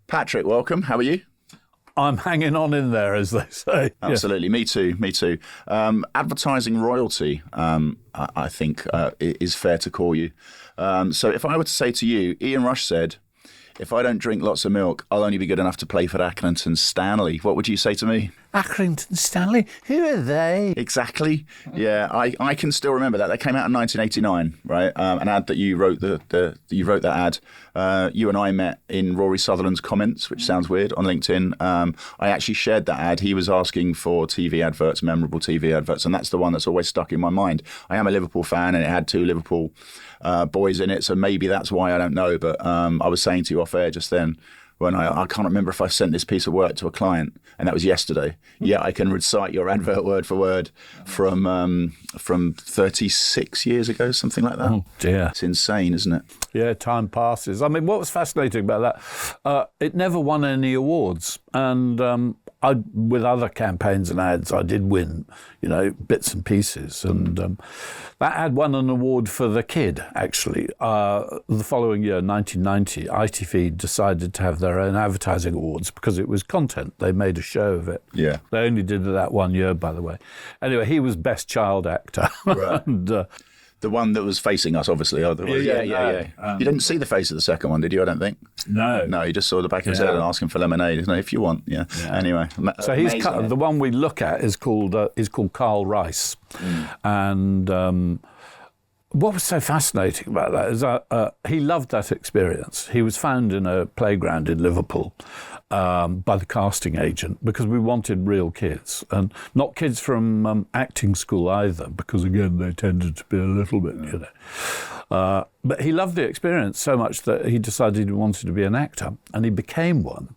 Patrick, welcome. How are you? I'm hanging on in there, as they say. Absolutely. Yeah. Me too. Advertising royalty, I think, is fair to call you. So if I were to say to you, Ian Rush said, if I don't drink lots of milk, I'll only be good enough to play for Accrington Stanley. What would you say to me? Accrington Stanley? Who are they? Exactly. Yeah, I can still remember that. That came out in 1989, right? An ad that you wrote. You wrote that ad. You and I met in Rory Sutherland's comments, which sounds weird, on LinkedIn. I actually shared that ad. He was asking for TV adverts, memorable TV adverts, and that's the one that's always stuck in my mind. I am a Liverpool fan, and it had two Liverpool boys in it, so maybe that's why, I don't know. But I was saying to you off air just then, when I can't remember if I sent this piece of work to a client, and that was yesterday. Yeah, I can recite your advert word for word from 36 years ago, something like that. Oh dear. It's insane, isn't it? Yeah, time passes. I mean, what was fascinating about that, it never won any awards. And with other campaigns and ads, I did win, bits and pieces. And that ad won an award for The Kid, actually. The following year, 1990, ITV decided to have their own advertising awards because it was content. They made a show of it. Yeah. They only did that 1 year, by the way. Anyway, he was Best Child Actor. Right. And, the one that was facing us, obviously. Yeah. You didn't see the face of the second one, did you? I don't think. No, you just saw the back of his head and asking for lemonade, isn't it? If you want, yeah. Anyway, so the one we look at is called Carl Rice, and what was so fascinating about that is he loved that experience. He was found in a playground in Liverpool by the casting agent because we wanted real kids, and not kids from acting school either, because again they tended to be a little bit, but he loved the experience so much that he decided he wanted to be an actor, and he became one.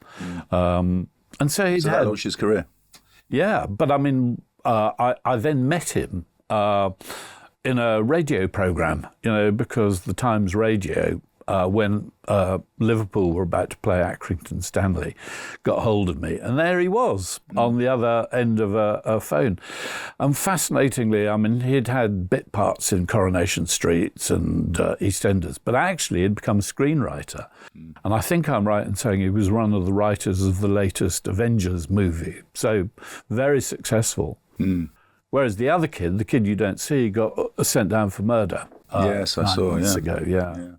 And so that launched his career. Yeah, but I mean, I then met him in a radio programme, because the Times Radio, when Liverpool were about to play Accrington Stanley, got hold of me. And there he was on the other end of a phone. And fascinatingly, I mean, he'd had bit parts in Coronation Street and EastEnders, but actually he'd become a screenwriter. And I think I'm right in saying he was one of the writers of the latest Avengers movie. So very successful. Whereas the other kid, the kid you don't see, got sent down for murder. Yes, I saw. 9 months ago. Yeah.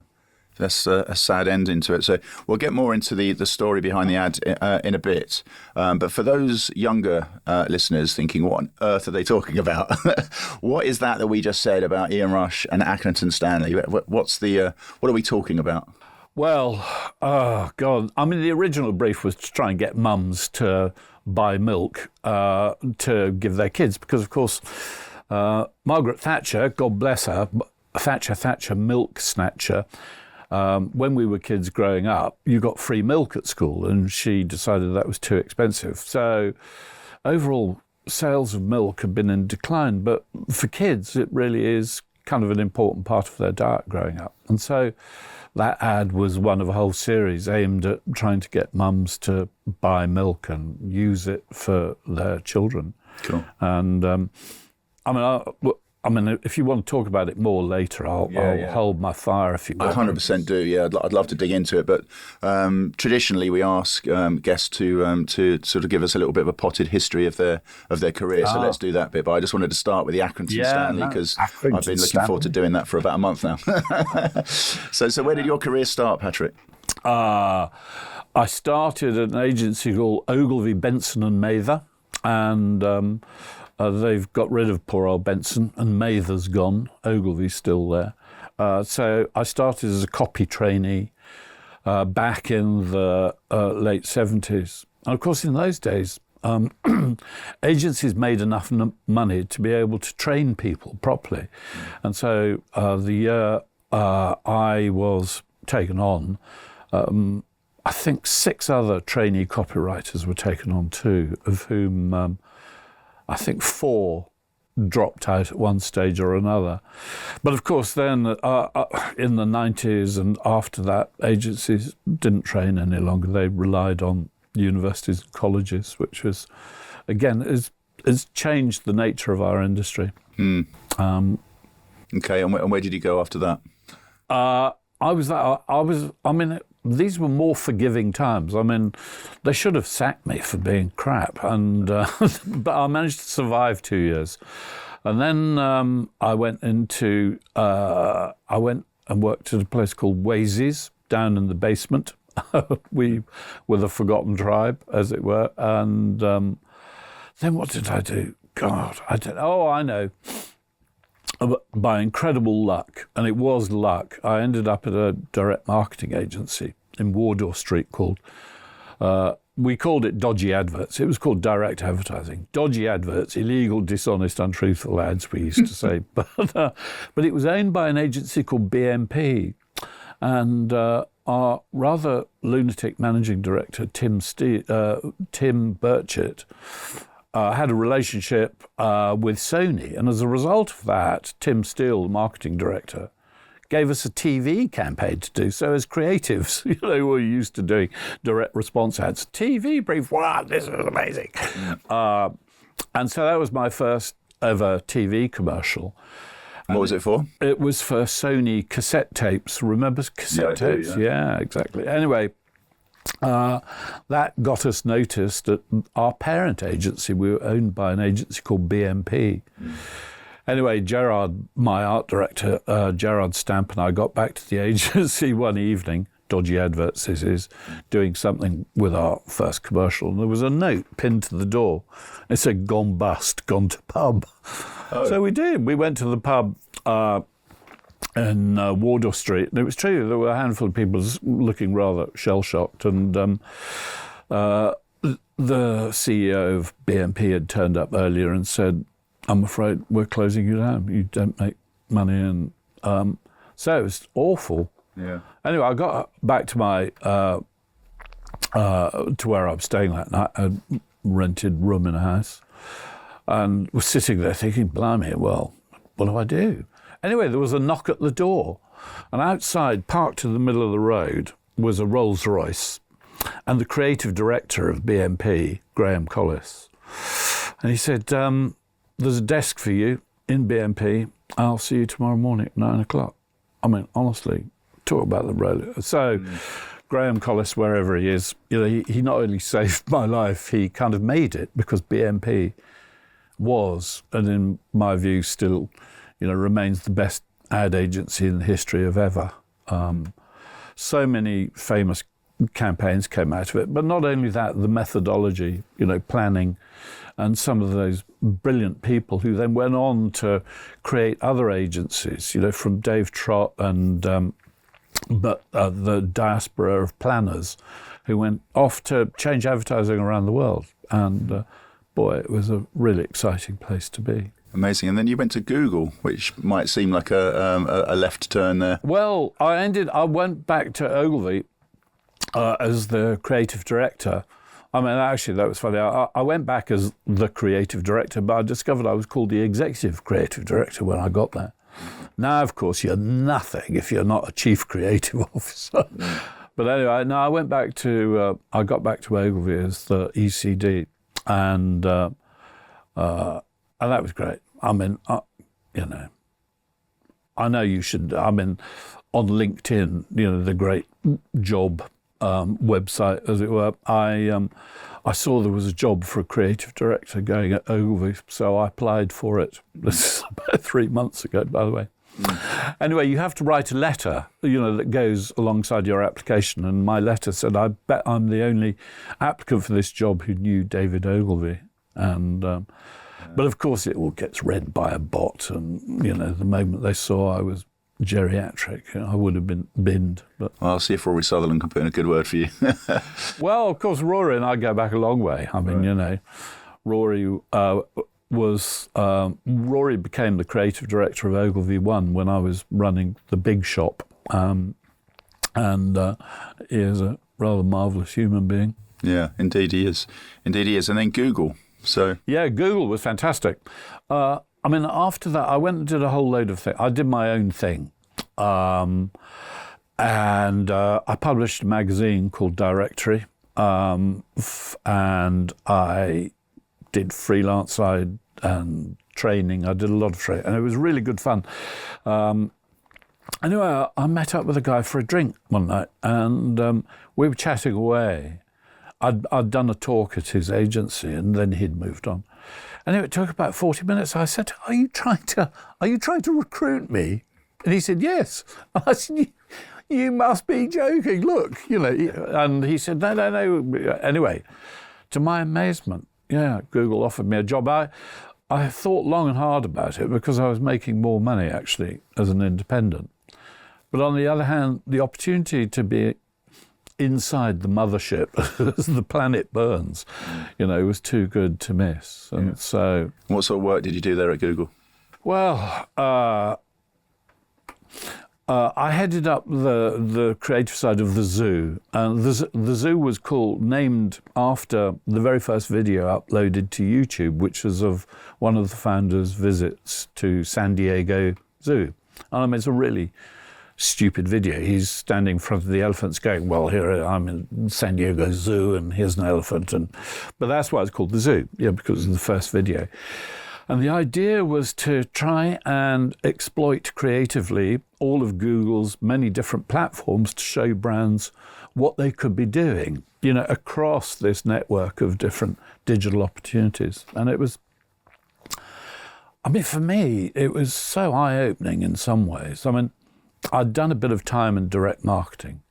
That's a sad ending to it. So we'll get more into the story behind the ad in a bit. But for those younger listeners thinking, what on earth are they talking about? What is that we just said about Ian Rush and Accrington Stanley? What are we talking about? Well, oh God. I mean, the original brief was to try and get mums to buy milk to give their kids, because, of course, Margaret Thatcher, God bless her, Thatcher, milk snatcher, when we were kids growing up, you got free milk at school, and she decided that was too expensive. So overall, sales of milk have been in decline, but for kids, it really is kind of an important part of their diet growing up. And so that ad was one of a whole series aimed at trying to get mums to buy milk and use it for their children. Cool. And I mean, if you want to talk about it more later, I'll hold my fire if you want. 100% do. Yeah, I'd love to dig into it. But traditionally, we ask guests to sort of give us a little bit of a potted history of their career. So let's do that bit. But I just wanted to start with the Accrington Stanley, because I've been looking forward to doing that for about a month now. So where did your career start, Patrick? I started at an agency called Ogilvy, Benson and Mather, and they've got rid of poor old Benson, and Mather's gone. Ogilvy's still there. So I started as a copy trainee back in the late 70s. And of course, in those days, agencies made enough money to be able to train people properly. And so the year I was taken on, I think 6 other trainee copywriters were taken on too, of whom I think 4 dropped out at one stage or another. But of course then in the 90s and after that, agencies didn't train any longer. They relied on universities and colleges, which was, again, has changed the nature of our industry. Okay, and where did you go after that? these were more forgiving times. I mean, they should have sacked me for being crap, and but I managed to survive 2 years. And then I went and worked at a place called Waysies down in the basement. We were the forgotten tribe, as it were. And then what did I do? God, I don't. Oh, I know. By incredible luck, and it was luck, I ended up at a direct marketing agency in Wardour Street called, we called it Dodgy Adverts. It was called Direct Advertising. Dodgy Adverts, illegal, dishonest, untruthful ads, we used to say. But it was owned by an agency called BMP. And our rather lunatic managing director, Tim Burchett, had a relationship with Sony, and as a result of that, Tim Steele, the marketing director, gave us a TV campaign to do. So as creatives, we're used to doing direct response ads. TV brief, wow, this is amazing. And so that was my first ever TV commercial. What was it for? It was for Sony cassette tapes. Remember cassette tapes? Yeah, exactly. Anyway, that got us noticed at our parent agency. We were owned by an agency called BMP. Anyway, Gerard, my art director, Gerard Stamp, and I got back to the agency one evening, Dodgy Adverts this is, doing something with our first commercial. And there was a note pinned to the door. It said, "Gone bust, gone to pub." Oh. So we did. We went to the pub in Wardour Street, and it was true. There were a handful of people looking rather shell-shocked, and the CEO of BMP had turned up earlier and said, "I'm afraid we're closing you down. You don't make money." And so it was awful. Yeah. Anyway, I got back to my to where I was staying that night. I had rented room in a house, and was sitting there thinking, "Blimey, well, what do I do?" Anyway, there was a knock at the door, and outside, parked in the middle of the road, was a Rolls Royce, and the creative director of BMP, Graham Collis, and he said, "There's a desk for you in BMP. I'll see you tomorrow morning at 9 o'clock. I mean, honestly, talk about the road. So Graham Collis, wherever he is, he not only saved my life, he kind of made it, because BMP was, and in my view still, remains the best ad agency in the history of ever. So many famous campaigns came out of it, but not only that, the methodology, planning, and some of those brilliant people who then went on to create other agencies, from Dave Trott and the diaspora of planners who went off to change advertising around the world. And boy, it was a really exciting place to be. Amazing. And then you went to Google, which might seem like a left turn there. Well, I went back to Ogilvy as the creative director. I mean, actually, that was funny. I went back as the creative director, but I discovered I was called the executive creative director when I got there. Now, of course, you're nothing if you're not a chief creative officer. But anyway, no, I got back to Ogilvy as the ECD, and that was great. I mean, I know you should. I mean, on LinkedIn, the great job website, as it were, I saw there was a job for a creative director going at Ogilvy, so I applied for it. This is about 3 months ago, by the way. Anyway, you have to write a letter, that goes alongside your application, and my letter said, "I bet I'm the only applicant for this job who knew David Ogilvy." And but of course, it all gets read by a bot, and the moment they saw I was geriatric, I would have been binned. But well, I'll see if Rory Sutherland can put in a good word for you. Well, of course, Rory and I go back a long way. I mean, Rory Rory became the creative director of Ogilvy One when I was running the big shop, and he is a rather marvellous human being. Yeah, indeed he is. Indeed he is. And then Google. So yeah, Google was fantastic. I mean, after that, I went and did a whole load of things. I did my own thing. And I published a magazine called Directory. And I did freelance side and training. I did a lot of training. And it was really good fun. Anyway, I met up with a guy for a drink one night, and we were chatting away. I'd done a talk at his agency, and then he'd moved on. Anyway, it took about 40 minutes. I said, "Are you trying to recruit me?" And he said, "Yes." I said, "You must be joking. Look, you know." And he said, "No." Anyway, to my amazement, yeah, Google offered me a job. I thought long and hard about it because I was making more money actually as an independent. But on the other hand, the opportunity to be inside the mothership as the planet burns, you know, was too good to miss. And so... What sort of work did you do there at Google? Well, I headed up the creative side of the zoo. And the zoo was named after the very first video uploaded to YouTube, which was of one of the founders' visits to San Diego Zoo. And I mean, it's a really stupid video. He's standing in front of the elephants going, "Well, here I'm in San Diego Zoo and here's an elephant." But that's why it's called the zoo, because it's the first video. And the idea was to try and exploit creatively all of Google's many different platforms to show brands what they could be doing, you know, across this network of different digital opportunities. And it was, I mean, for me, it was so eye-opening in some ways. I mean, I'd done a bit of time in direct marketing.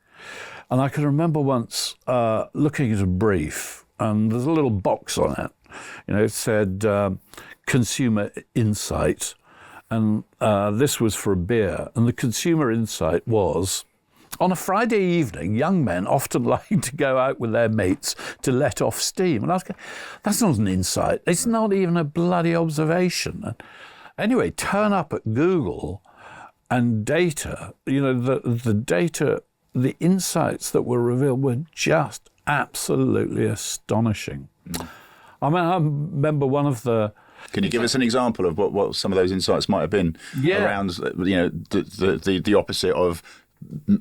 And I can remember once looking at a brief, and there's a little box on it. You know, it said consumer insight. And this was for a beer. And the consumer insight was, on a Friday evening, young men often like to go out with their mates to let off steam. And I was going, that's not an insight. It's not even a bloody observation. And anyway, turn up at Google and data, you know, the data, the insights that were revealed were just absolutely astonishing. I mean, I remember one of the... Can you give us an example of what some of those insights might have been around, you know, the opposite of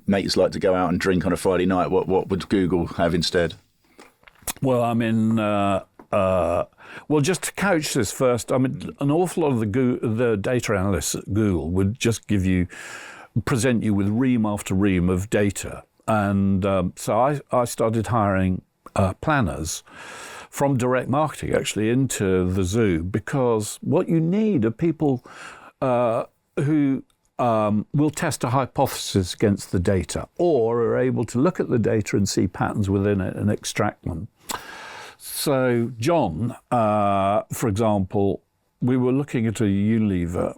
mates like to go out and drink on a Friday night? What would Google have instead? Well, I mean, well, just to couch this first, I mean, an awful lot of the data analysts at Google would just present you with ream after ream of data. And so I started hiring planners from direct marketing, actually, into the zoo, because what you need are people who will test a hypothesis against the data, or are able to look at the data and see patterns within it and extract them. So John, for example, we were looking at a Unilever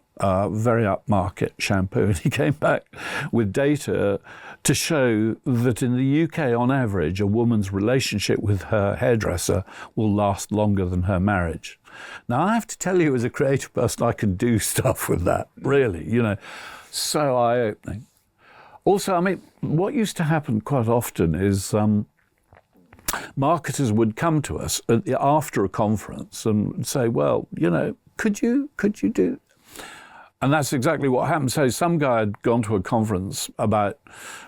very upmarket shampoo, and he came back with data to show that in the UK, on average, a woman's relationship with her hairdresser will last longer than her marriage. Now, I have to tell you, as a creative person, I can do stuff with that, really, you know, so eye-opening. Also, I mean, what used to happen quite often is marketers would come to us after a conference and say, "Well, you know, could you do?" And that's exactly what happened. So some guy had gone to a conference about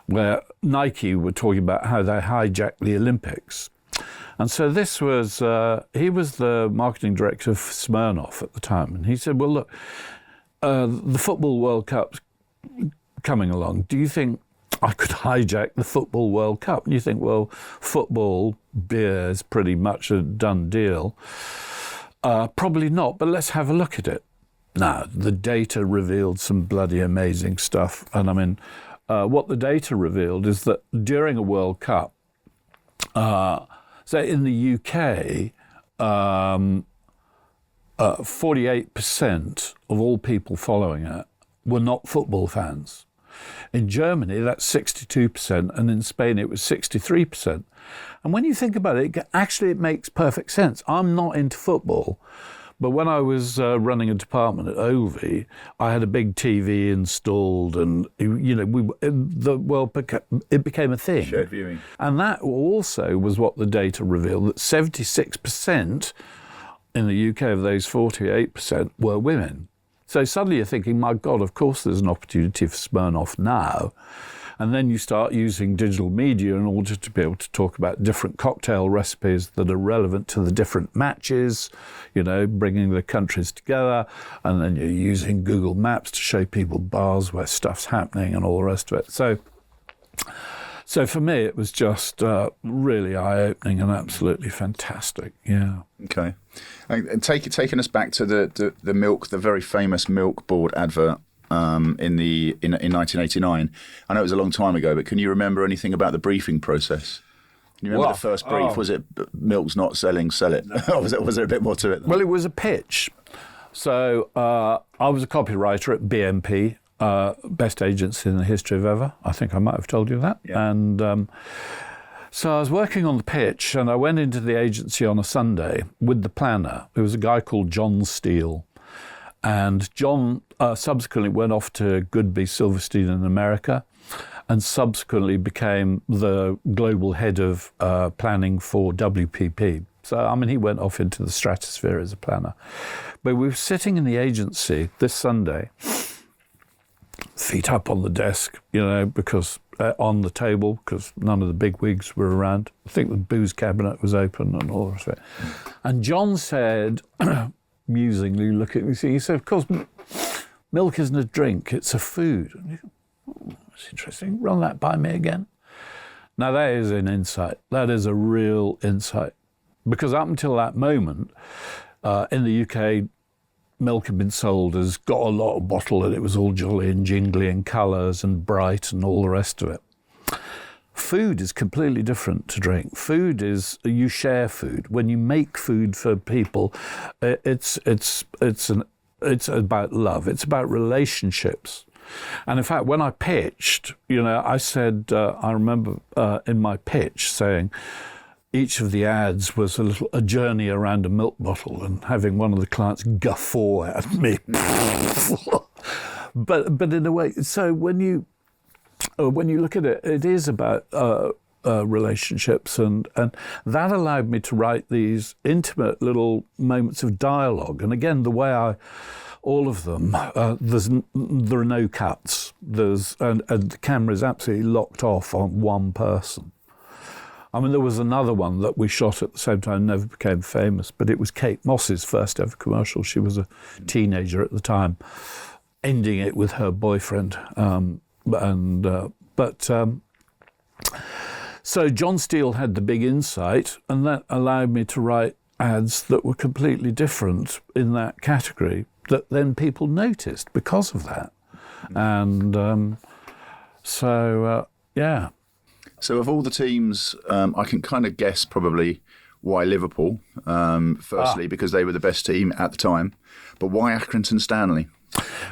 where Nike were talking about how they hijacked the Olympics. And so this was, he was the marketing director of Smirnoff at the time. And he said, "Well, look, the Football World Cup's coming along. Do you think I could hijack the Football World Cup?" And you think, well, football, beer is pretty much a done deal. Probably not, but let's have a look at it. Now, the data revealed some bloody amazing stuff. And I mean, what the data revealed is that during a World Cup, so in the UK, 48% of all people following it were not football fans. In Germany, that's 62%, and in Spain, it was 63%. And when you think about it, it makes perfect sense. I'm not into football, but when I was running a department at Ogilvy, I had a big TV installed, and you know, it became a thing. Shared viewing. And that also was what the data revealed, that 76% in the UK of those 48% were women. So suddenly you're thinking, my God, of course there's an opportunity for Smirnoff now. And then you start using digital media in order to be able to talk about different cocktail recipes that are relevant to the different matches, bringing the countries together. And then you're using Google Maps to show people bars where stuff's happening and all the rest of it. So for me, it was just really eye-opening and absolutely fantastic. Yeah. Okay. And taking us back to the milk, the very famous Milk Board advert in 1989. I know it was a long time ago, but can you remember anything about the briefing process? Can you remember the first brief? Was it milk's not selling, sell it? Or was there a bit more to it? Well, it was a pitch. So I was a copywriter at BMP. Best agency in the history of ever. I think I might have told you that. Yeah. And so I was working on the pitch, and I went into the agency on a Sunday with the planner. It was a guy called John Steele. And John subsequently went off to Goodby Silverstein in America and subsequently became the global head of planning for WPP. So, he went off into the stratosphere as a planner. But we were sitting in the agency this Sunday, feet up on the desk, because on the table, because none of the big wigs were around. I think the booze cabinet was open and all the rest of it. And John said, musingly looking at me, he said, of course, milk isn't a drink, it's a food. And you go, that's interesting. Run that by me again. Now, that is an insight. That is a real insight. Because up until that moment, in the UK, milk had been sold as got a lot of bottle and it was all jolly and jingly and colours and bright and all the rest of it. Food is completely different to drink. Food is, you share food. When you make food for people, it's about love. It's about relationships. And in fact, when I pitched, I said, I remember in my pitch saying, each of the ads was a journey around a milk bottle, and having one of the clients guffaw at me. but in a way, so when you look at it, it is about relationships, and that allowed me to write these intimate little moments of dialogue. And again, the way all of them, there are no cuts. And the camera is absolutely locked off on one person. There was another one that we shot at the same time, never became famous, but it was Kate Moss's first ever commercial. She was a teenager at the time, ending it with her boyfriend. So John Steele had the big insight, and that allowed me to write ads that were completely different in that category, that then people noticed because of that. And yeah. So of all the teams, I can kind of guess probably why Liverpool, firstly, because they were the best team at the time, but why Accrington Stanley?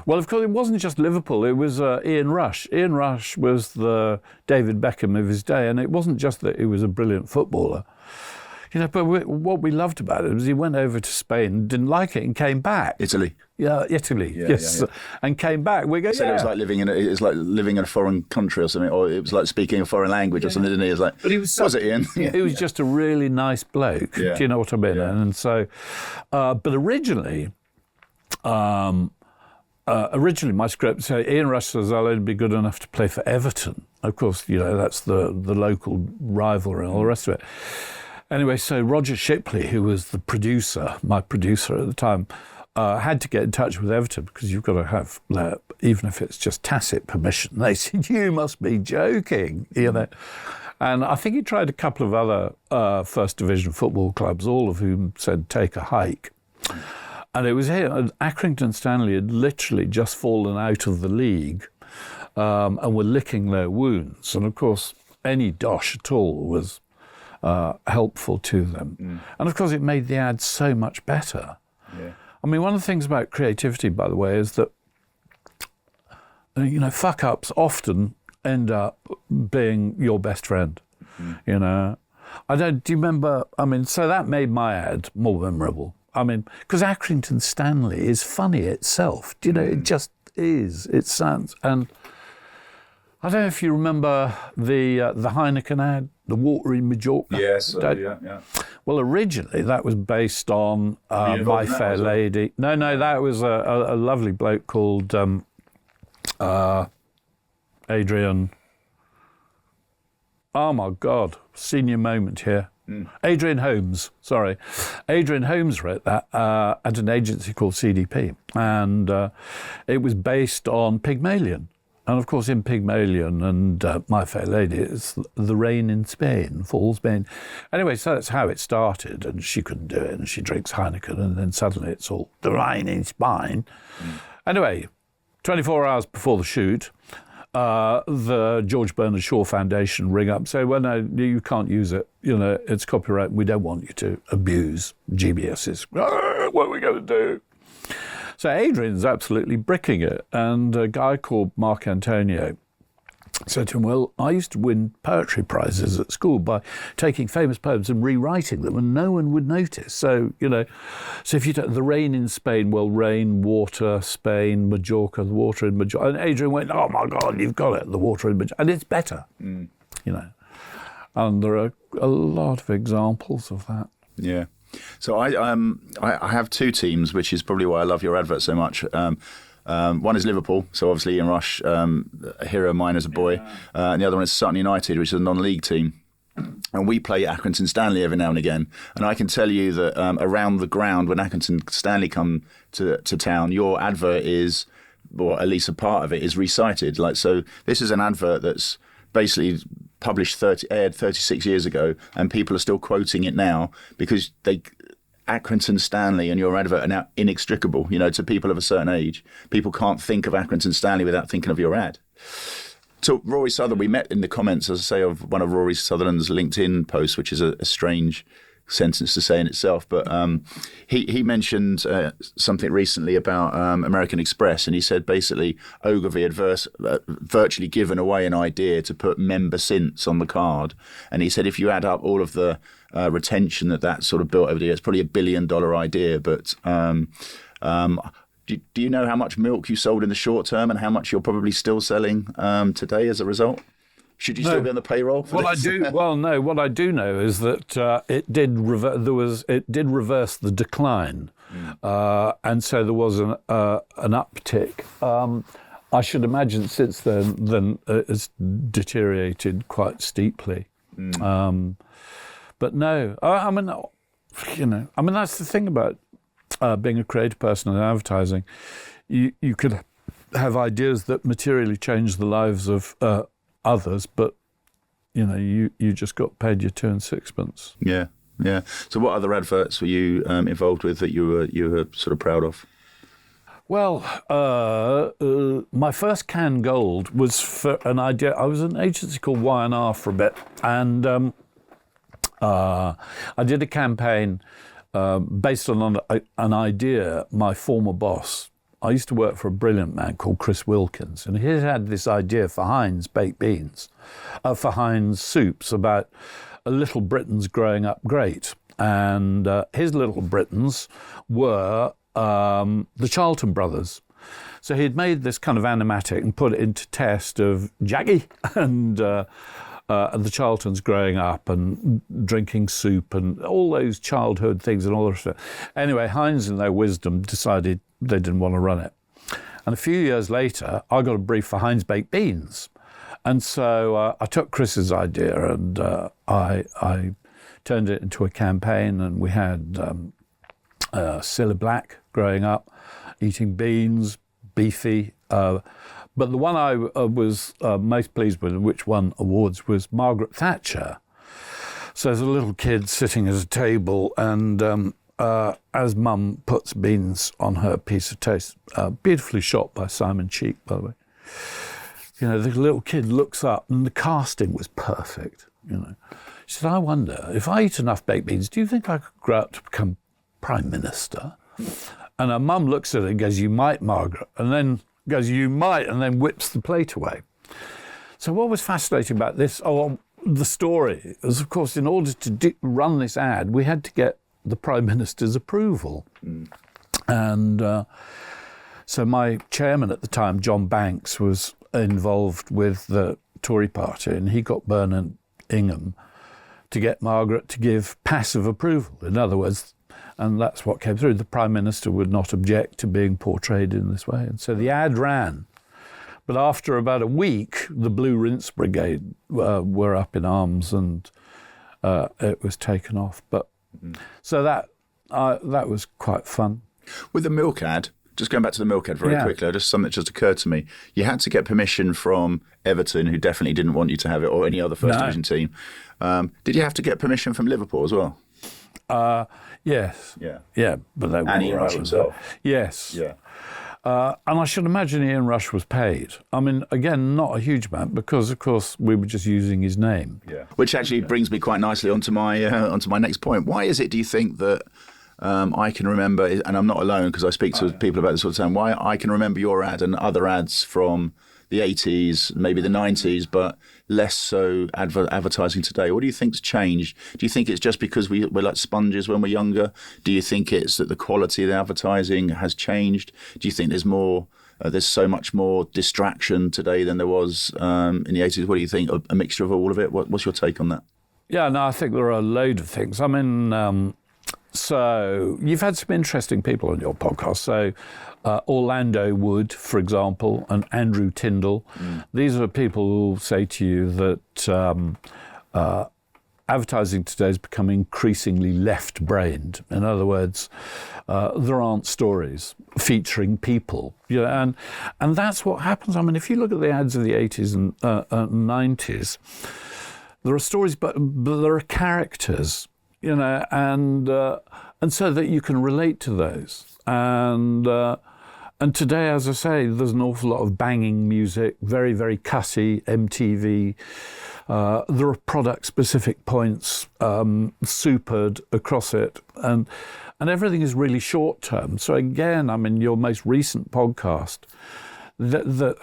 Well, of course, it wasn't just Liverpool, it was Ian Rush. Ian Rush was the David Beckham of his day, and it wasn't just that he was a brilliant footballer. But what we loved about it was he went over to Spain, didn't like it, and came back. Italy. Yeah, Italy. Yeah, yes, yeah, yeah. And came back. We go. He said it was like living in a foreign country or something, or it was like speaking a foreign language or something. Didn't he? It was like, but he was it Ian? He was just a really nice bloke. Yeah. Do you know what I mean? Yeah. And so, but originally my script said Ian Rush says I'll only be good enough to play for Everton. Of course, that's the local rivalry and all the rest of it. Anyway, so Roger Shipley, who was my producer at the time, had to get in touch with Everton because you've got to have, even if it's just tacit permission. They said, you must be joking, And I think he tried a couple of other First Division football clubs, all of whom said, take a hike. And it was here, Accrington Stanley had literally just fallen out of the league and were licking their wounds. And of course, any dosh at all was helpful to them. And of course, it made the ad so much better. Yeah. One of the things about creativity, by the way, is that, fuck-ups often end up being your best friend, do you remember, so that made my ad more memorable. Because Accrington Stanley is funny itself, it just is. It sounds, and I don't know if you remember the Heineken ad, the water in Majorca. Yes, yeah. Well, originally that was based on My Fair Lady. No, that was a lovely bloke called Adrian. oh my God, senior moment here. Adrian Holmes wrote that at an agency called CDP, and it was based on Pygmalion. And of course, in Pygmalion and My Fair Lady, it's the rain in Spain, falls Spain. Anyway, so that's how it started, and she couldn't do it, and she drinks Heineken, and then suddenly it's all the rain in Spain. Anyway, 24 hours before the shoot, the George Bernard Shaw Foundation ring up and say, well, no, you can't use it. It's copyright. We don't want you to abuse GBS's. What are we going to do? So Adrian's absolutely bricking it. And a guy called Mark Antonio said to him, well, I used to win poetry prizes at school by taking famous poems and rewriting them, and no one would notice. So, so if you take the rain in Spain, well, rain, water, Spain, Majorca, the water in Majorca. And Adrian went, oh my God, you've got it, the water in Majorca. And it's better, And there are a lot of examples of that. Yeah. So I have two teams, which is probably why I love your advert so much. One is Liverpool, so obviously Ian Rush, a hero of mine as a boy. And the other one is Sutton United, which is a non-league team. And we play Accrington Stanley every now and again. And I can tell you that around the ground, when Accrington Stanley come to town, your advert is, or at least a part of it, is recited. So this is an advert that's basically aired 36 years ago, and people are still quoting it now because Accrington Stanley and your advert are now inextricable, to people of a certain age. People can't think of Accrington Stanley without thinking of your ad. So Rory Sutherland, we met in the comments, as I say, of one of Rory Sutherland's LinkedIn posts, which is a strange sentence to say in itself, but he mentioned something recently about American Express, and he said basically Ogilvy had virtually given away an idea to put member synths on the card, and he said if you add up all of the retention that sort of built over the years, it's probably $1 billion idea. But do you know how much milk you sold in the short term and how much you're probably still selling today as a result? Should you still be on the payroll for this? No. What I do know is that it did reverse the decline, and so there was an uptick. I should imagine since then it's deteriorated quite steeply. But no, I mean that's the thing about being a creative person in advertising. You could have ideas that materially change the lives of others, but you just got paid your 2 and 6pence. Yeah. So what other adverts were you involved with that you were sort of proud of? Well, my first Can Gold was for an idea. I was an agency called Y&R for a bit, and I did a campaign based on an idea my former boss. I used to work for a brilliant man called Chris Wilkins, and he had this idea for Heinz Baked Beans, for Heinz soups, about Little Britons growing up great. And his Little Britons were the Charlton brothers. So he'd made this kind of animatic and put it into test of Jackie and the Charltons growing up and drinking soup and all those childhood things and all the rest of it. Anyway, Heinz, in their wisdom, decided they didn't want to run it. And a few years later, I got a brief for Heinz Baked Beans. And so I took Chris's idea and I turned it into a campaign, and we had Cilla Black growing up, eating beans, beefy. But the one I was most pleased with, which won awards, was Margaret Thatcher. So there's a little kid sitting at a table, and as Mum puts beans on her piece of toast, beautifully shot by Simon Cheek, by the way. The little kid looks up, and the casting was perfect. She said, I wonder, if I eat enough baked beans, do you think I could grow up to become Prime Minister? And her mum looks at it and goes, you might, Margaret. And then goes, you might, and then whips the plate away. So what was fascinating about this, the story, is, of course, in order to run this ad, we had to get the Prime Minister's approval. And so my chairman at the time, John Banks, was involved with the Tory party, and he got Bernard Ingham to get Margaret to give passive approval. In other words, and that's what came through, the Prime Minister would not object to being portrayed in this way. And so the ad ran. But after about a week, the Blue Rinse Brigade were up in arms, and it was taken off. But so that was quite fun. With the milk ad, just going back to the milk ad very quickly, just something that just occurred to me. You had to get permission from Everton, who definitely didn't want you to have it, or any other First Division team. Did you have to get permission from Liverpool as well? Yes. Yeah. But they were and Ian Rush himself. Yes. Yeah. And I should imagine Ian Rush was paid. I mean, again, not a huge amount, because, of course, we were just using his name. Yeah. Which actually brings me quite nicely onto my next point. Why is it, do you think, that I can remember, and I'm not alone because I speak to people about this all the time, why I can remember your ad and other ads from the 80s, maybe the 90s, but less so advertising today? What do you think's changed? Do you think it's just because we're like sponges when we're younger? Do you think it's that the quality of the advertising has changed? Do you think there's so much more distraction today than there was in the 80s? What do you think? A mixture of all of it? What's your take on that? Yeah, no, I think there are a load of things. I mean, so you've had some interesting people on your podcast. So Orlando Wood, for example, and Andrew Tyndall. These are people who will say to you that advertising today has become increasingly left-brained. In other words, there aren't stories featuring people. You know, and that's what happens. I mean, if you look at the ads of the 80s and 90s, there are stories, but there are characters. You know, and so that you can relate to those. And today, as I say, there's an awful lot of banging music, very, very cussy, MTV. There are product-specific points supered across it, and everything is really short-term. So again, I mean, your most recent podcast, the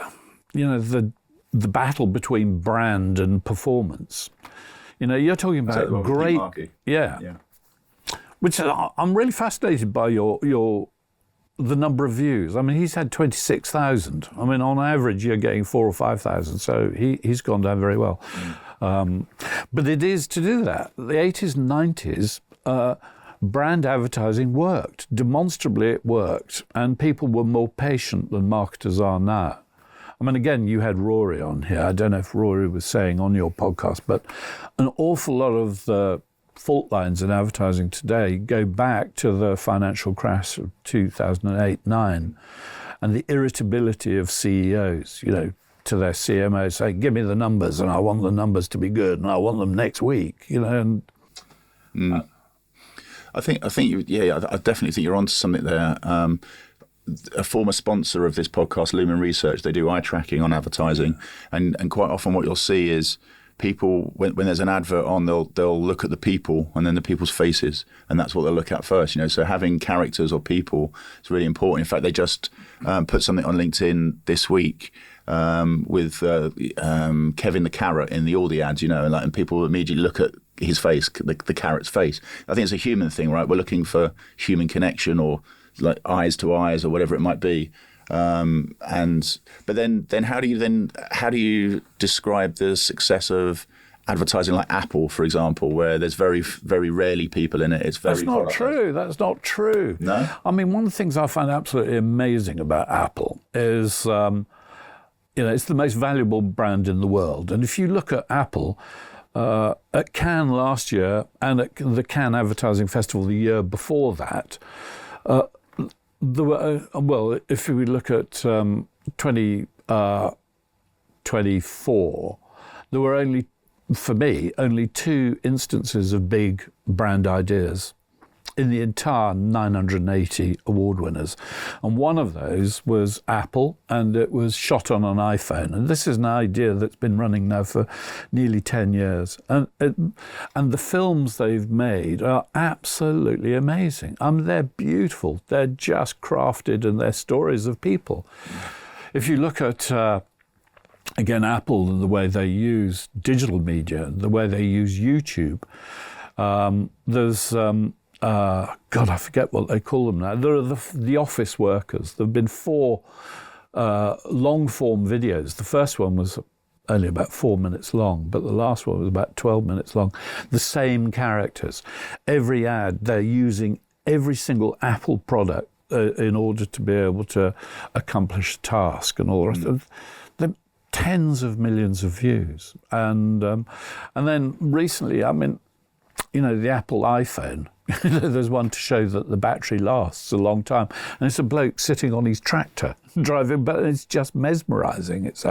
battle between brand and performance. You know, you're talking about great, yeah. Which I'm really fascinated by the number of views. I mean, he's had 26,000. I mean, on average, you're getting 4,000 or 5,000. So he's gone down very well. But it is to do that. The 80s and 90s, brand advertising worked. Demonstrably, it worked, and people were more patient than marketers are now. I mean, again, you had Rory on here. I don't know if Rory was saying on your podcast, but an awful lot of the fault lines in advertising today go back to the financial crash of 2008-9 and the irritability of CEOs, you know, to their CMOs saying, give me the numbers and I want the numbers to be good and I want them next week, you know. And I definitely think you're onto something there. A former sponsor of this podcast, Lumen Research, they do eye tracking on advertising, and quite often what you'll see is people, when there's an advert on, they'll look at the people and then the people's faces, and that's what they'll look at first. You know, so having characters or people is really important. In fact, they just put something on LinkedIn this week with Kevin the Carrot in the Aldi ads. You know, and people immediately look at his face, the carrot's face. I think it's a human thing, right? We're looking for human connection, or like eyes to eyes, or whatever it might be. But then how do you describe the success of advertising like Apple, for example, where there's very, very rarely people in it? It's very. That's not true. No. I mean, one of the things I find absolutely amazing about Apple is, it's the most valuable brand in the world. And if you look at Apple, at Cannes last year and at the Cannes Advertising Festival the year before that, there were, if we look at 2024, there were only 2 instances of big brand ideas in the entire 980 award winners. And one of those was Apple, and it was shot on an iPhone. And this is an idea that's been running now for nearly 10 years. And the films they've made are absolutely amazing. I mean, they're beautiful. They're just crafted, and they're stories of people. If you look at, again, Apple and the way they use digital media, the way they use YouTube, there's... God, I forget what they call them now. There are the office workers. There have been 4 long-form videos. The first one was only about 4 minutes long, but the last one was about 12 minutes long. The same characters. Every ad, they're using every single Apple product in order to be able to accomplish a task and all the rest. tens of millions of views. And then recently, I mean, you know, the Apple iPhone, there's one to show that the battery lasts a long time. And it's a bloke sitting on his tractor driving, but it's just mesmerising. It's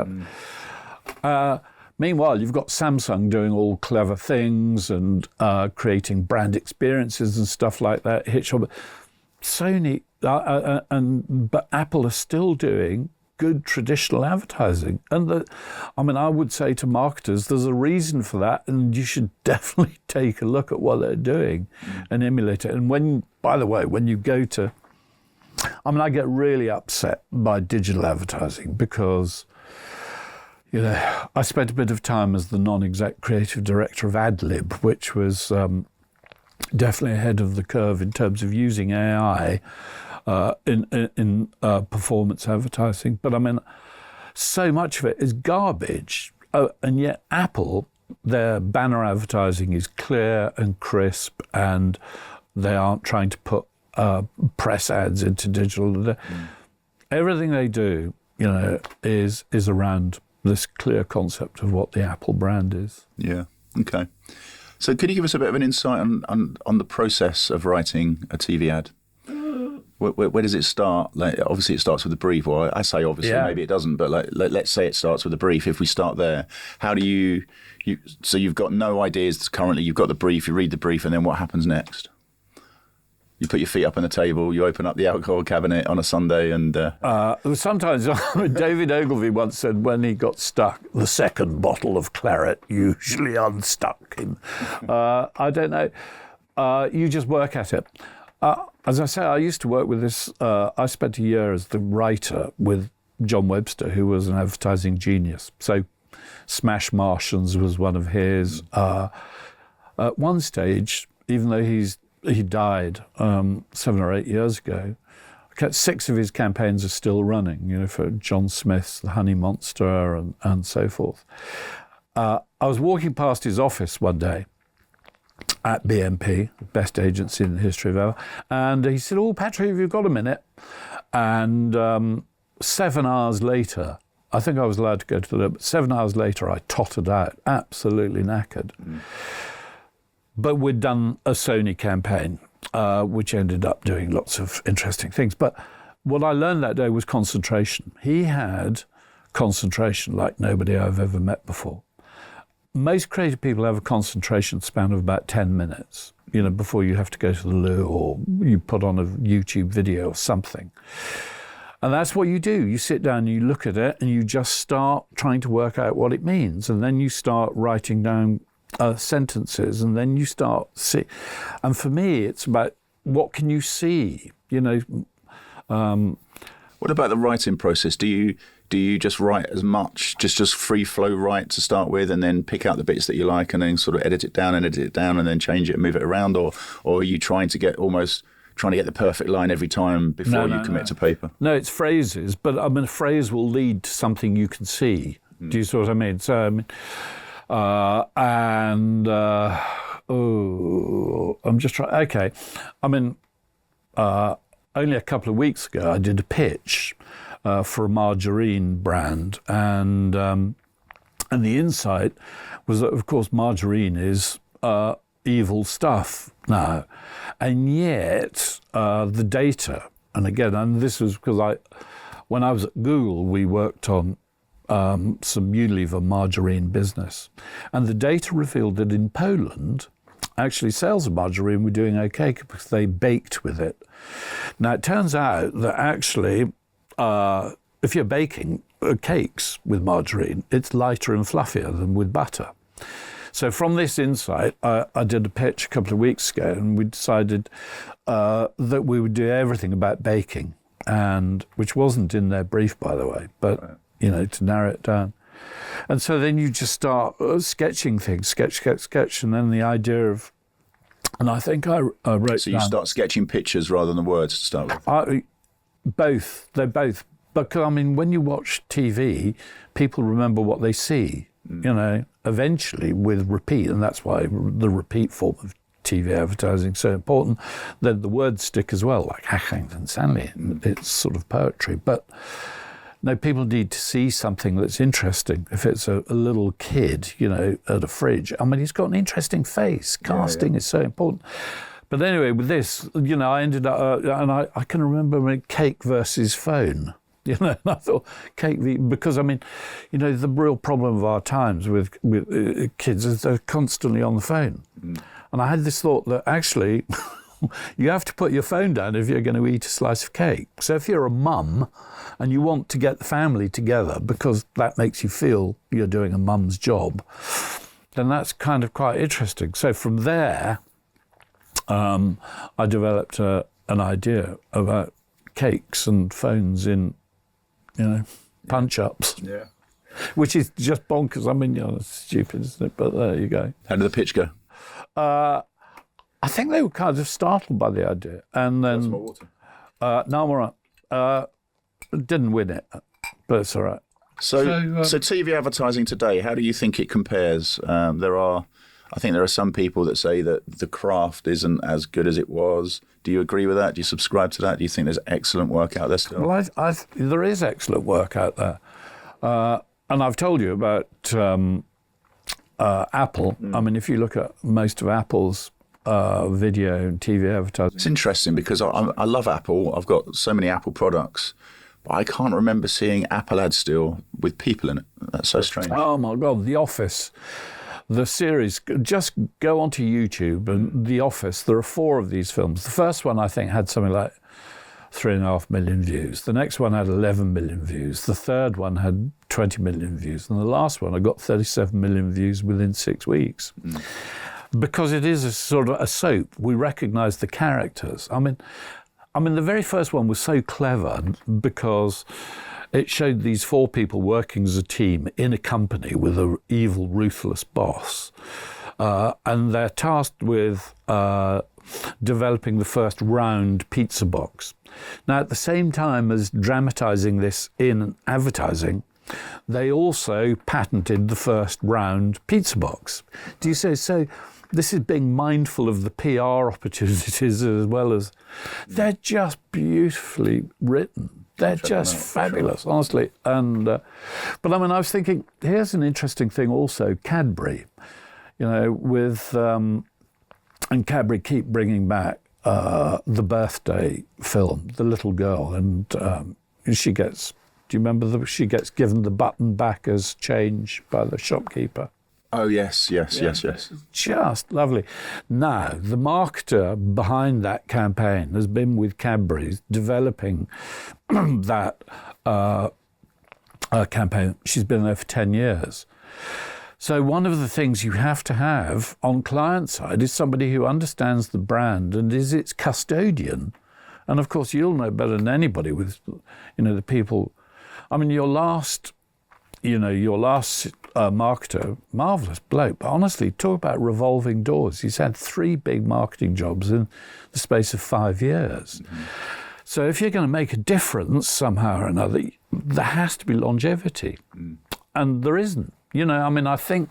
meanwhile, you've got Samsung doing all clever things and creating brand experiences and stuff like that. Sony, but Apple are still doing good traditional advertising. And I would say to marketers, there's a reason for that, and you should definitely take a look at what they're doing and emulate it. And by the way, when you go to, I get really upset by digital advertising because, you know, I spent a bit of time as the non-exec creative director of AdLib, which was definitely ahead of the curve in terms of using AI in performance advertising. But I mean, so much of it is garbage. And yet Apple, their banner advertising is clear and crisp, and they aren't trying to put press ads into digital. Everything they do, you know, is around this clear concept of what the Apple brand is. Yeah. Okay. So could you give us a bit of an insight on the process of writing a TV ad? Where does it start? Like, obviously, it starts with a brief, or I say obviously, maybe it doesn't, but let's say it starts with a brief. If we start there, how do you so you've got no ideas currently, you've got the brief, you read the brief, and then what happens next? You put your feet up on the table, you open up the alcohol cabinet on a Sunday, and... Sometimes, David Ogilvy once said when he got stuck, the second bottle of claret usually unstuck him. I don't know. You just work at it. As I say, I used to work with this... I spent a year as the writer with John Webster, who was an advertising genius. So Smash Martians was one of his. At one stage, even though he died 7 or 8 years ago, 6 of his campaigns are still running, you know, for John Smith's The Honey Monster and so forth. I was walking past his office one day at BMP, the best agency in the history of ever, and he said, "Oh, Patrick, have you got a minute?" And 7 hours later, I think I was allowed to go to the loo, but 7 hours later I tottered out, absolutely knackered. But we'd done a Sony campaign, which ended up doing lots of interesting things. But what I learned that day was concentration. He had concentration like nobody I've ever met before. Most creative people have a concentration span of about 10 minutes, you know, before you have to go to the loo or you put on a YouTube video or something. And that's what you do. You sit down and you look at it and you just start trying to work out what it means. And then you start writing down sentences, and then you start see. And for me, it's about what can you see, you know. What about the writing process? Do you just write as much, just free flow write to start with, and then pick out the bits that you like, and then sort of edit it down, and then change it and move it around, or are you trying to get the perfect line every time before you commit to paper? No, it's phrases, but I mean, a phrase will lead to something you can see. Do you see what I mean? So I mean. I'm just trying. Okay, I mean, only a couple of weeks ago, I did a pitch for a margarine brand, and the insight was that, of course, margarine is evil stuff now, and yet the data. And again, and this was because when I was at Google, we worked on some Unilever margarine business. And the data revealed that in Poland, actually sales of margarine were doing okay because they baked with it. Now, it turns out that actually, if you're baking cakes with margarine, it's lighter and fluffier than with butter. So from this insight, I did a pitch a couple of weeks ago, and we decided that we would do everything about baking, and which wasn't in their brief, by the way, but... you know, to narrow it down. And so then you just start sketching things, sketch, and then the idea of... And I think I wrote So you start sketching pictures rather than the words to start with? Both. They're both. Because, I mean, when you watch TV, people remember what they see, you know, eventually with repeat, and that's why the repeat form of TV advertising is so important. Then the words stick as well, like Accrington Stanley. It's sort of poetry. But... no, people need to see something that's interesting. If it's a little kid, you know, at a fridge, I mean, he's got an interesting face. Casting is so important. But anyway, with this, you know, I ended up, and I can remember when cake versus phone. You know, and I thought because I mean, you know, the real problem of our times with kids is they're constantly on the phone. And I had this thought that actually you have to put your phone down if you're going to eat a slice of cake. So if you're a mum and you want to get the family together because that makes you feel you're doing a mum's job, then that's kind of quite interesting. So from there, I developed an idea about cakes and phones in, you know, punch-ups. Yeah. Which is just bonkers. I mean, you know, it's stupid, isn't it? But there you go. How did the pitch go? I think they were kind of startled by the idea. And then... more water. No, I'm all right. Didn't win it, but it's all right. So TV advertising today, how do you think it compares? I think there are some people that say that the craft isn't as good as it was. Do you agree with that? Do you subscribe to that? Do you think there's excellent work out there still? Well, there is excellent work out there. And I've told you about Apple. I mean, if you look at most of Apple's video and TV advertising. It's interesting because I love Apple. I've got so many Apple products. But I can't remember seeing Apple ads still with people in it. That's so strange. Oh, my God. The Office. The series, just go onto YouTube and The Office. There are 4 of these films. The first one, I think, had something like 3.5 million views. The next one had 11 million views. The third one had 20 million views. And the last one, I got 37 million views within 6 weeks. Because it is a sort of a soap. We recognise the characters. I mean, the very first one was so clever because it showed these 4 people working as a team in a company with an evil, ruthless boss. And they're tasked with developing the first round pizza box. Now, at the same time as dramatising this in advertising, they also patented the first round pizza box. Do you say so? This is being mindful of the PR opportunities as well as... They're just beautifully written. They're just fabulous, honestly. And but I mean, I was thinking, here's an interesting thing also, Cadbury. You know, with... and Cadbury keep bringing back the birthday film, The Little Girl, and she gets... Do you remember she gets given the button back as change by the shopkeeper? Oh, yes. Just lovely. Now, the marketer behind that campaign has been with Cadbury's developing that campaign. She's been there for 10 years. So one of the things you have to have on client side is somebody who understands the brand and is its custodian. And, of course, you'll know better than anybody with, you know, the people... I mean, your last marketer, marvellous bloke, but honestly, talk about revolving doors. He's had 3 big marketing jobs in the space of 5 years. Mm-hmm. So if you're going to make a difference somehow or another, there has to be longevity. And there isn't. You know, I mean, I think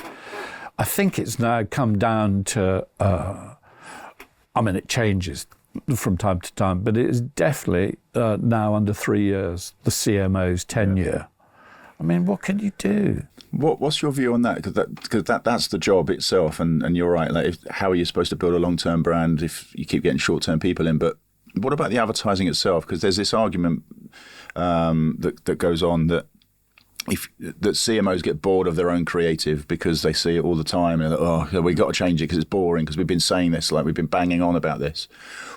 it's now come down to, I mean, it changes from time to time, but it is definitely now under 3 years, the CMO's tenure. I mean, what can you do? What's your view on that? Because that's the job itself, and you're right. Like, how are you supposed to build a long-term brand if you keep getting short-term people in? But what about the advertising itself? Because there's this argument that goes on that that CMOs get bored of their own creative because they see it all the time and we've got to change it because it's boring, because we've been saying this, like we've been banging on about this.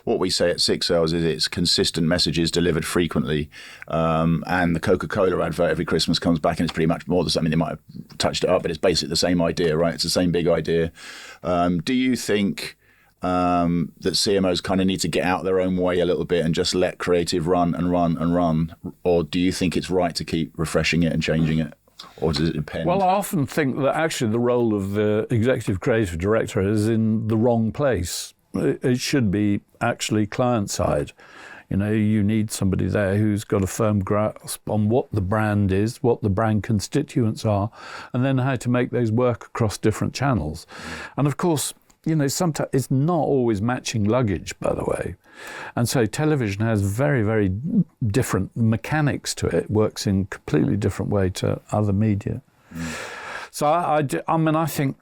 What we say at Six Sales is it's consistent messages delivered frequently, and the Coca-Cola advert every Christmas comes back and it's pretty much more the same. I mean, they might have touched it up, but it's basically the same idea, right? It's the same big idea. Do you think that CMOs kind of need to get out their own way a little bit and just let creative run and run and run? Or do you think it's right to keep refreshing it and changing it? Or does it depend? Well, I often think that actually the role of the executive creative director is in the wrong place. It should be actually client side. You know, you need somebody there who's got a firm grasp on what the brand is, what the brand constituents are, and then how to make those work across different channels. And of course, sometimes it's not always matching luggage, by the way. And so television has very, very different mechanics to it. It works in a completely different way to other media. So I think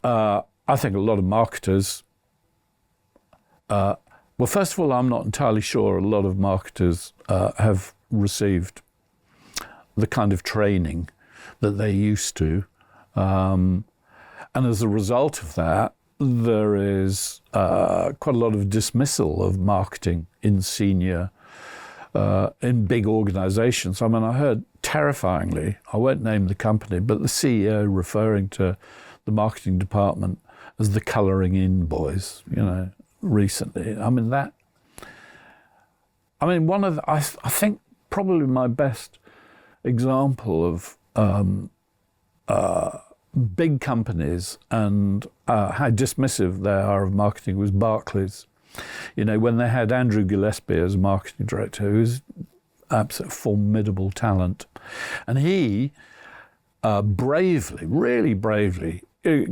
a lot of marketers, well, first of all, I'm not entirely sure a lot of marketers have received the kind of training that they used to. And as a result of that, there is quite a lot of dismissal of marketing in big organizations. I heard terrifyingly, I won't name the company, but the CEO referring to the marketing department as the colouring in boys, recently. I think probably my best example of big companies and how dismissive they are of marketing was Barclays. When they had Andrew Gillespie as marketing director, who was absolute formidable talent, and he really bravely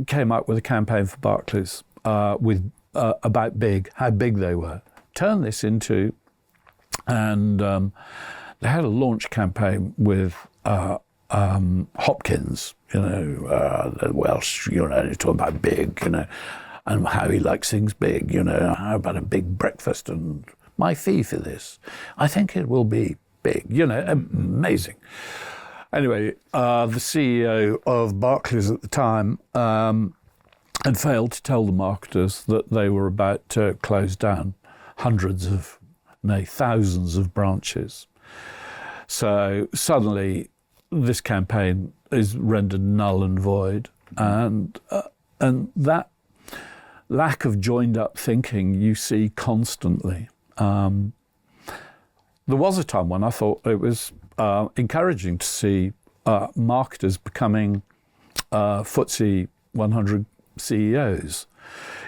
came up with a campaign for Barclays with about how big they were. Turned this into, and they had a launch campaign with Hopkins, the Welsh, they talk about big, and how he likes things big, how about a big breakfast and my fee for this? I think it will be big, amazing. Anyway, the CEO of Barclays at the time had failed to tell the marketers that they were about to close down thousands of branches. So suddenly this campaign is rendered null and void, and that lack of joined-up thinking you see constantly. There was a time when I thought it was encouraging to see marketers becoming FTSE 100 CEOs,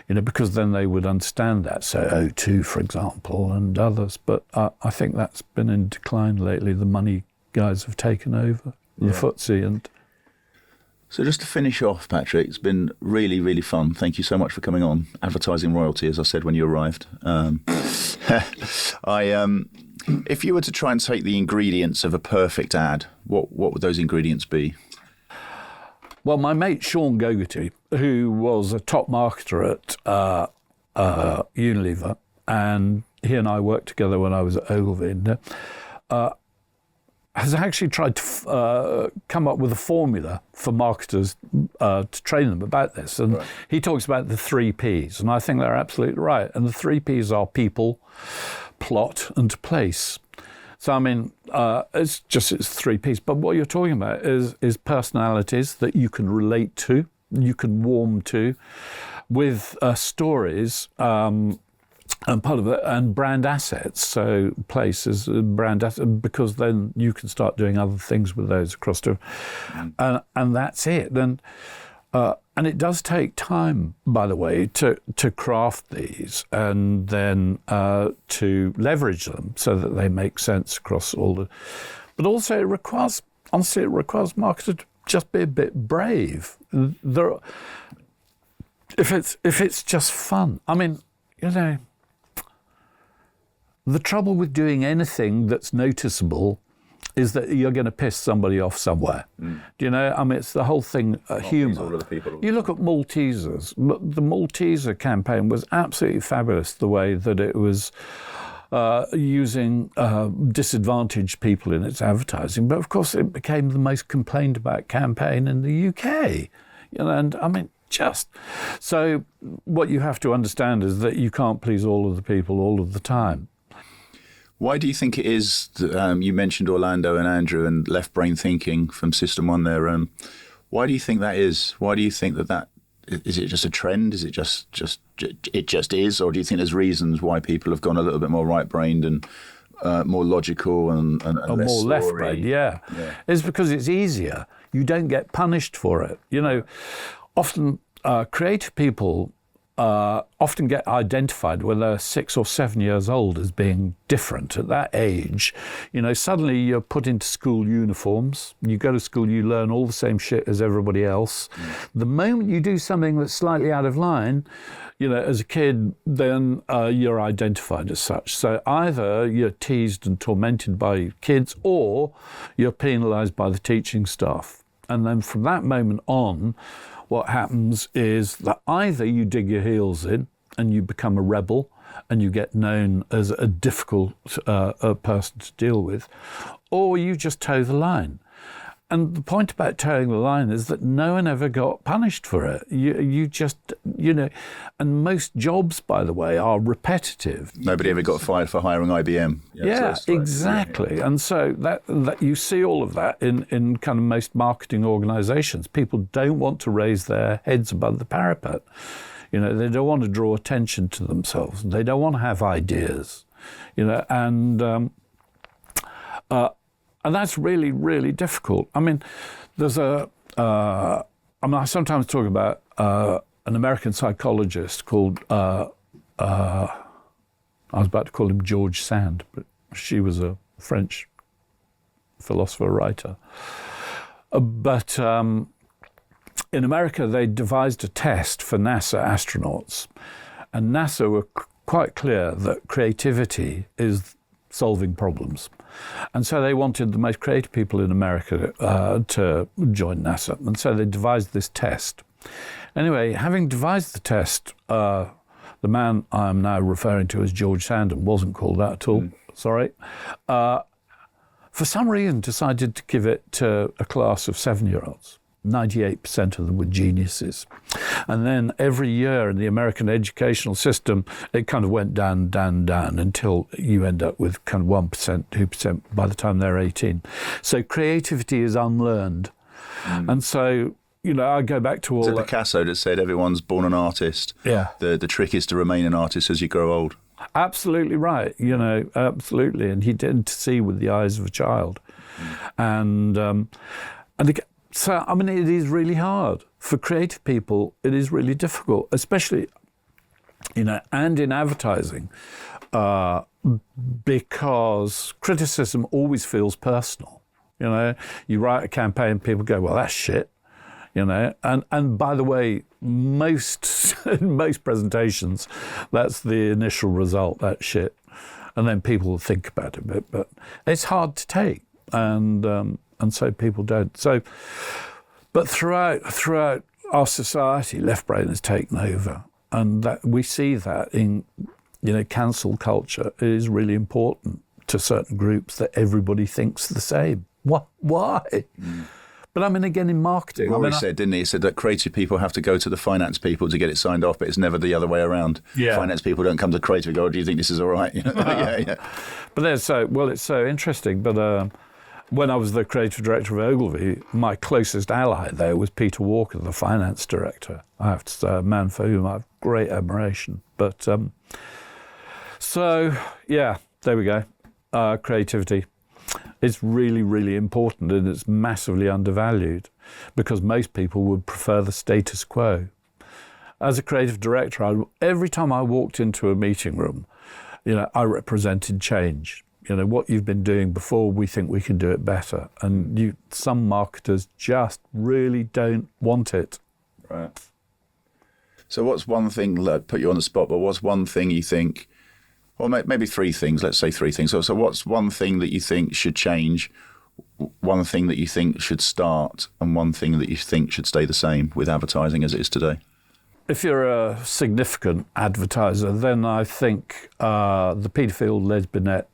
because then they would understand that. So O2, for example, and others. But I think that's been in decline lately. The money guys have taken over the FTSE. And so just to finish off, Patrick, it's been really, really fun. Thank you so much for coming on. Advertising royalty, as I said when you arrived. If you were to try and take the ingredients of a perfect ad, what would those ingredients be? Well, my mate Sean Gogarty, who was a top marketer at Unilever, and he and I worked together when I was at Ogilvy, has actually tried to come up with a formula for marketers to train them about this. And he talks about the 3 Ps, and I think they're absolutely right. And the 3 Ps are people, plot, and place. So, it's 3 Ps. But what you're talking about is personalities that you can relate to, you can warm to, with stories, and part of it, and brand assets. So place is a brand asset, because then you can start doing other things with those across to, and that's it. And it does take time, by the way, to craft these and then to leverage them so that they make sense across all the. But also, it requires marketers to just be a bit brave. If it's just fun, the trouble with doing anything that's noticeable is that you're going to piss somebody off somewhere. It's the whole thing, humour. You look at Maltesers. The Malteser campaign was absolutely fabulous, the way that it was using disadvantaged people in its advertising. But of course, it became the most complained about campaign in the UK. So what you have to understand is that you can't please all of the people all of the time. Why do you think it is that, you mentioned Orlando and Andrew and left brain thinking from System 1 there. Why do you think that is? Why do you think that is it just a trend? Is it just is? Or do you think there's reasons why people have gone a little bit more right-brained and more logical and less more left-brained, yeah. It's because it's easier. You don't get punished for it. Often creative people often get identified when they're 6 or 7 years old as being different. At that age, suddenly you're put into school uniforms. You go to school, you learn all the same shit as everybody else. The moment you do something that's slightly out of line, as a kid, then you're identified as such. So either you're teased and tormented by kids, or you're penalised by the teaching staff. And then from that moment on, what happens is that either you dig your heels in and you become a rebel and you get known as a difficult person to deal with, or you just toe the line. And the point about towing the line is that no one ever got punished for it. You just, and most jobs, by the way, are repetitive. Nobody ever got fired for hiring IBM. Yeah, exactly. And so that you see all of that in kind of most marketing organisations. People don't want to raise their heads above the parapet. They don't want to draw attention to themselves. They don't want to have ideas, and that's really, really difficult. I mean, there's I sometimes talk about an American psychologist called, I was about to call him George Sand, but she was a French philosopher, writer. But in America, they devised a test for NASA astronauts. And NASA were quite clear that creativity is solving problems. And so they wanted the most creative people in America to join NASA. And so they devised this test. Anyway, having devised the test, the man I'm now referring to as George Sand wasn't called that at all, sorry, for some reason decided to give it to a class of 7-year-olds. 98% of them were geniuses. And then every year in the American educational system, it kind of went down until you end up with kind of 1%, 2% by the time they're 18. So creativity is unlearned. And so, I go back to all... Is it Picasso that said everyone's born an artist? Yeah. The trick is to remain an artist as you grow old. Absolutely right, absolutely. And he didn't see with the eyes of a child. So, it is really hard. For creative people, it is really difficult, especially, and in advertising, because criticism always feels personal. You write a campaign, people go, well, that's shit. And by the way, most presentations, that's the initial result, that's shit. And then people will think about it a bit, but it's hard to take. And so people don't. So, but throughout our society, left brain has taken over, and that we see that in cancel culture. It is really important to certain groups that everybody thinks the same. What? Why? But again, in marketing, Rory said, didn't he? He said that creative people have to go to the finance people to get it signed off, but it's never the other way around. Yeah. Finance people don't come to creative and go, do you think this is all right? Yeah. But it's so interesting. But when I was the creative director of Ogilvy, my closest ally there was Peter Walker, the finance director. I have to say, a man for whom I have great admiration. But there we go. Creativity. It's really, really important, and it's massively undervalued because most people would prefer the status quo. As a creative director, every time I walked into a meeting room, I represented change. What you've been doing before, we think we can do it better. And some marketers just really don't want it. Right. So what's one thing, put you on the spot, but what's one thing you think, or maybe 3 things, let's say 3 things. So what's one thing that you think should change, one thing that you think should start, and one thing that you think should stay the same with advertising as it is today? If you're a significant advertiser, then I think the Peterfield-Lesbinet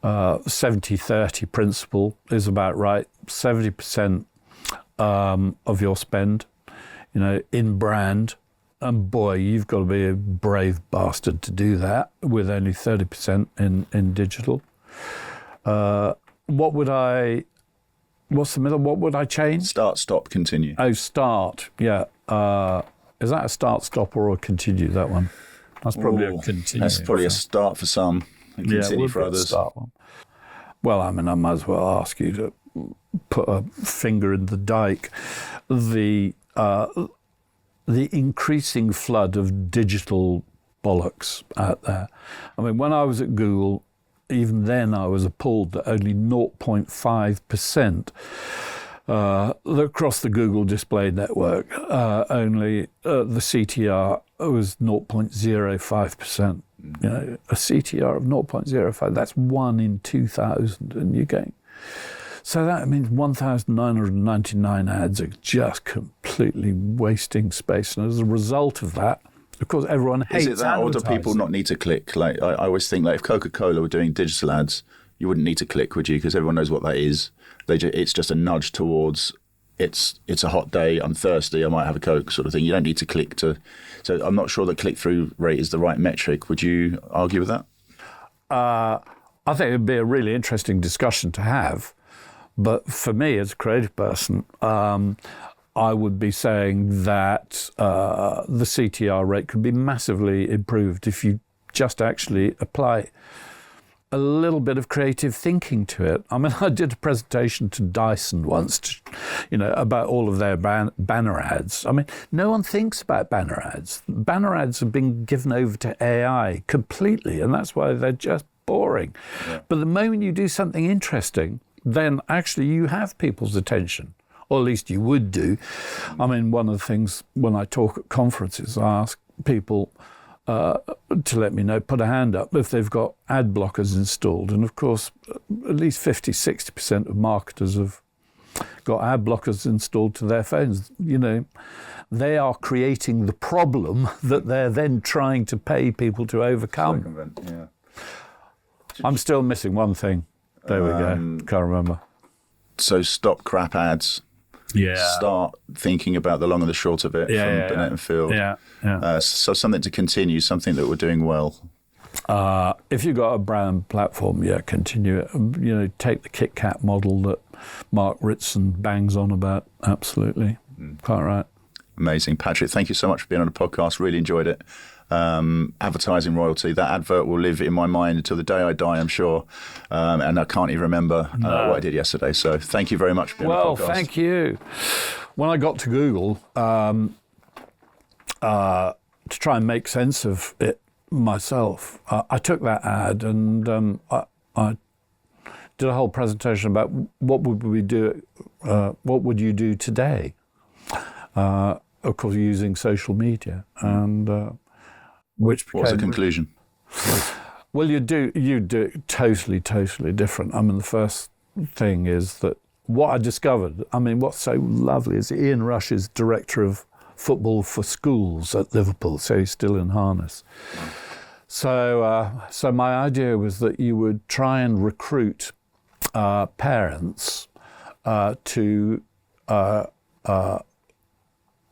70-30 principle is about right. 70% of your spend, in brand. And boy, you've got to be a brave bastard to do that with only 30% in digital. What's the middle? What would I change? Start, stop, continue. Oh, start, yeah. Is that a start, stop, or a continue, that one? That's probably a continue. That's probably a start for some. Continue for others. Start one. Well, I might as well ask you to put a finger in the dike. the increasing flood of digital bollocks out there. I mean, when I was at Google, even then I was appalled that only 0.5% across the Google Display Network, only the CTR was 0.05%. You know, a CTR of 0.05, that's 1 in 2,000, and you're going. So that means 1,999 ads are just completely wasting space. And as a result of that, of course, everyone hates advertising. Is it that, or do people not need to click? Like, I always think, like, if Coca-Cola were doing digital ads, you wouldn't need to click, would you? Because everyone knows what that is. It's just a nudge towards, it's a hot day, I'm thirsty, I might have a Coke sort of thing. You don't need to click to... So I'm not sure that click-through rate is the right metric. Would you argue with that? I think it would be a really interesting discussion to have. But for me, as a creative person, I would be saying that the CTR rate could be massively improved if you just actually apply a little bit of creative thinking to it. I mean, I did a presentation to Dyson once, about all of their banner ads. I mean, no one thinks about banner ads. Banner ads have been given over to AI completely, and that's why they're just boring. Yeah. But the moment you do something interesting, then actually you have people's attention, or at least you would do. I mean, one of the things when I talk at conferences, I ask people to let me know, put a hand up if they've got ad blockers installed. And of course, at least 50-60% of marketers have got ad blockers installed to their phones. You know, they are creating the problem that they're then trying to pay people to overcome. Yeah. I'm still missing one thing. There we go. Can't remember. So stop crap ads. Yeah. Start thinking about the long and the short of it from Burnett and Field. Yeah. So something to continue, something that we're doing well. If you've got a brand platform, continue it. You know, take the Kit Kat model that Mark Ritson bangs on about. Absolutely. Quite right. Amazing. Patrick, thank you so much for being on the podcast. Really enjoyed it. Advertising royalty, that advert will live in my mind until the day I die, I'm sure. And I can't even remember what I did yesterday. So thank you very much for being on the podcast. Well, thank you. When I got to Google, to try and make sense of it myself, I took that ad and I did a whole presentation about what would we do, what would you do today? Of course, using social media, and which became... What was the conclusion? Well, you do it totally different. I mean, the first thing is that what I discovered, I mean, what's so lovely is Ian Rush is director of football for schools at Liverpool, so he's still in harness. So my idea was that you would try and recruit parents to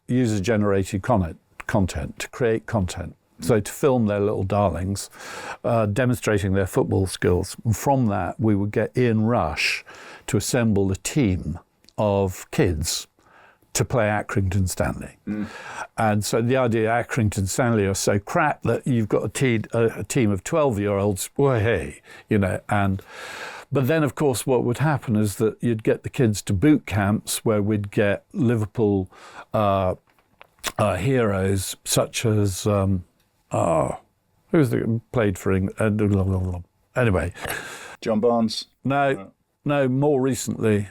user-generated content, to create content. So to film their little darlings, demonstrating their football skills. And from that, we would get Ian Rush to assemble a team of kids to play Accrington Stanley. And so the idea Accrington Stanley are so crap that you've got a team of 12-year-olds, well, hey, but then, of course, what would happen is that you'd get the kids to boot camps where we'd get Liverpool heroes such as... who's the played for England? Anyway. John Barnes? No, more recently.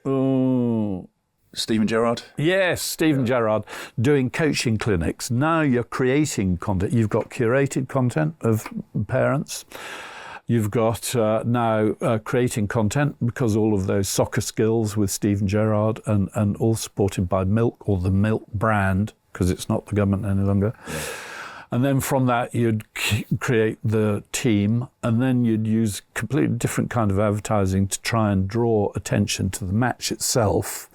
Steven Gerrard? Yes, Steven Gerrard, doing coaching clinics. Now you're creating content. You've got curated content of parents. You've got now creating content because all of those soccer skills with Steven Gerrard and all supported by Milk or the Milk brand, because it's not the government any longer. Yeah. And then from that, you'd create the team, and then you'd use completely different kind of advertising to try and draw attention to the match itself.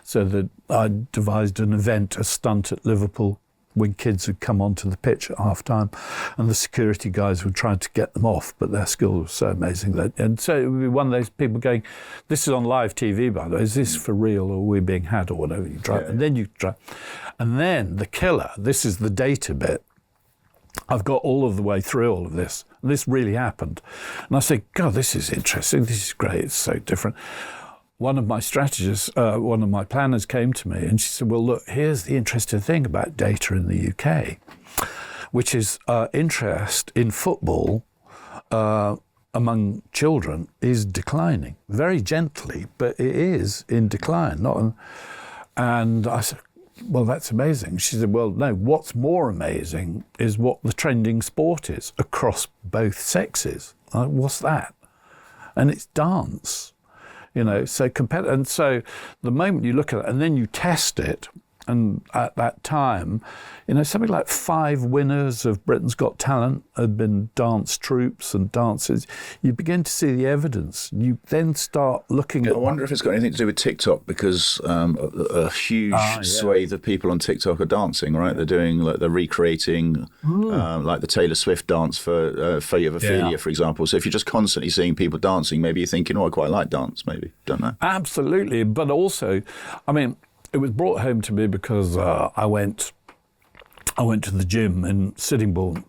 So that I devised an event, a stunt at Liverpool, when kids would come onto the pitch at half-time, and the security guys would try to get them off, but their skills were so amazing. And so it would be one of those people going, this is on live TV, by the way, is this for real, or are we being had, or whatever you try. Yeah. And then you try. And then the killer, this is the data bit, I've got all of the way through all of this. And this really happened. And I say, God, this is interesting. This is great. It's so different. one of my strategists, one of my planners came to me and she said, well, look, here's the interesting thing about data in the UK, which is interest in football among children is declining, very gently, but it is in decline. And I said, well, that's amazing. She said, well, no, what's more amazing is what the trending sport is across both sexes. What's that? And it's dance. And so the moment you look at it and then you test it, and at that time, something like 5 winners of Britain's Got Talent had been dance troupes and dancers. You begin to see the evidence. You then start looking at... I wonder if it's got anything to do with TikTok, because a huge swathe of people on TikTok are dancing, right? They're doing, they're recreating, like the Taylor Swift dance for Fate of Ophelia, for example. So if you're just constantly seeing people dancing, maybe you're thinking, I quite like dance, maybe. Don't know. Absolutely. But also, it was brought home to me because I went to the gym in Sittingbourne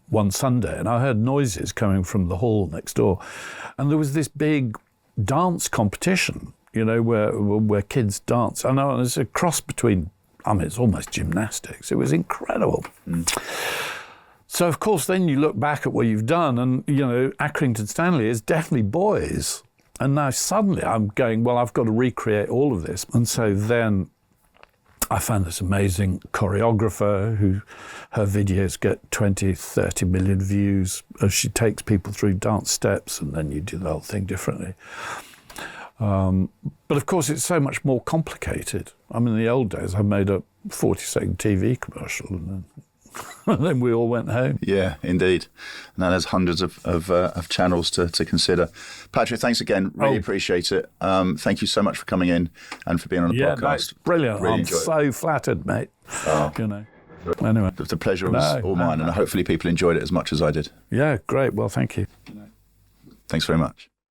one Sunday, and I heard noises coming from the hall next door, and there was this big dance competition, where kids dance. And it's a cross between, it's almost gymnastics. It was incredible. So of course, then you look back at what you've done, and Accrington Stanley is definitely boys. And now suddenly I'm going, well, I've got to recreate all of this. And so then I found this amazing choreographer who her videos get 20, 30 million views as she takes people through dance steps, and then you do the whole thing differently. But of course, it's so much more complicated. In the old days, I made a 40-second TV commercial and then we all went home. Yeah, indeed. Now there's hundreds of channels to consider. Patrick, thanks again. Really appreciate it. Thank you so much for coming in and for being on the podcast. That's brilliant. Really I'm so flattered, mate. Anyway. The pleasure was all mine, and hopefully people enjoyed it as much as I did. Yeah, great. Well, thank you. Thanks very much.